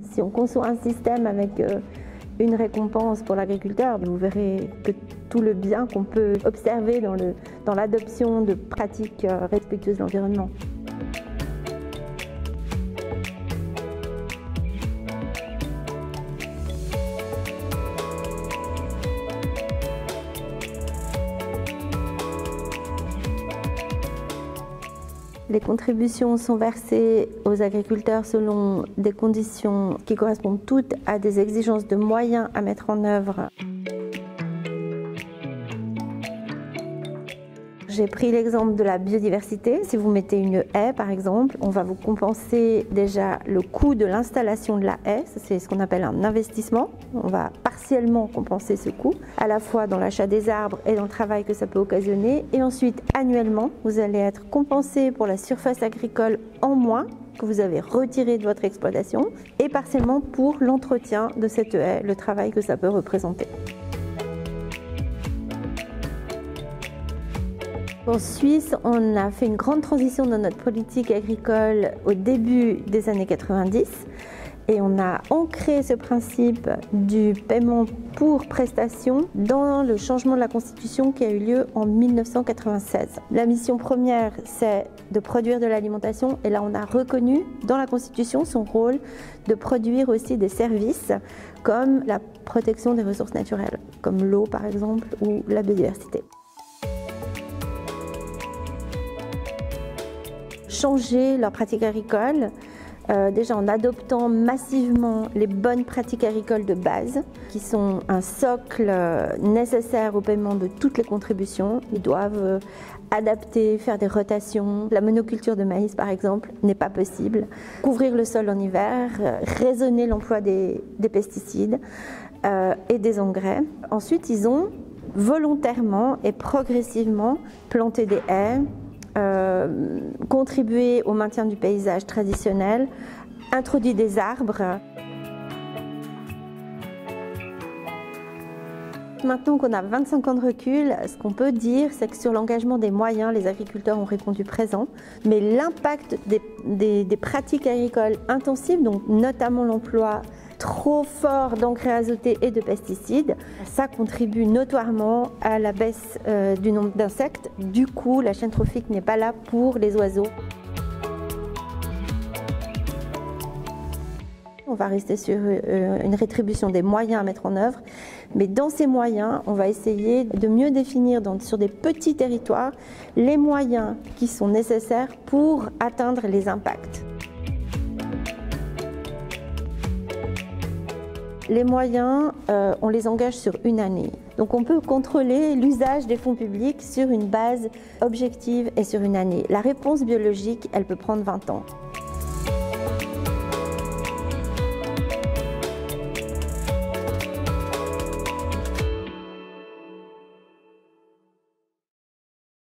Si on conçoit un système avec une récompense pour l'agriculteur, vous verrez que tout le bien qu'on peut observer dans l'adoption de pratiques respectueuses de l'environnement. Les contributions sont versées aux agriculteurs selon des conditions qui correspondent toutes à des exigences de moyens à mettre en œuvre. J'ai pris l'exemple de la biodiversité. Si vous mettez une haie, par exemple, on va vous compenser déjà le coût de l'installation de la haie. C'est ce qu'on appelle un investissement. On va partiellement compenser ce coût, à la fois dans l'achat des arbres et dans le travail que ça peut occasionner. Et ensuite, annuellement, vous allez être compensé pour la surface agricole en moins que vous avez retirée de votre exploitation et partiellement pour l'entretien de cette haie, le travail que ça peut représenter. En Suisse, on a fait une grande transition dans notre politique agricole au début des années 90 et on a ancré ce principe du paiement pour prestation dans le changement de la Constitution qui a eu lieu en 1996. La mission première, c'est de produire de l'alimentation et là on a reconnu dans la Constitution son rôle de produire aussi des services comme la protection des ressources naturelles, comme l'eau par exemple ou la biodiversité. Changer leurs pratiques agricoles, déjà en adoptant massivement les bonnes pratiques agricoles de base, qui sont un socle nécessaire au paiement de toutes les contributions. Ils doivent adapter, faire des rotations. La monoculture de maïs, par exemple, n'est pas possible. Couvrir le sol en hiver, raisonner l'emploi des pesticides et des engrais. Ensuite, ils ont volontairement et progressivement planté des haies, contribuer au maintien du paysage traditionnel, introduit des arbres. Maintenant qu'on a 25 ans de recul, ce qu'on peut dire, c'est que sur l'engagement des moyens, les agriculteurs ont répondu présent, mais l'impact des pratiques agricoles intensives, donc notamment l'emploi trop fort d'engrais azotés et de pesticides, ça contribue notoirement à la baisse du nombre d'insectes. Du coup, la chaîne trophique n'est pas là pour les oiseaux. On va rester sur une rétribution des moyens à mettre en œuvre, mais dans ces moyens, on va essayer de mieux définir sur des petits territoires les moyens qui sont nécessaires pour atteindre les impacts. Les moyens, on les engage sur une année. Donc on peut contrôler l'usage des fonds publics sur une base objective et sur une année. La réponse biologique, elle peut prendre 20 ans.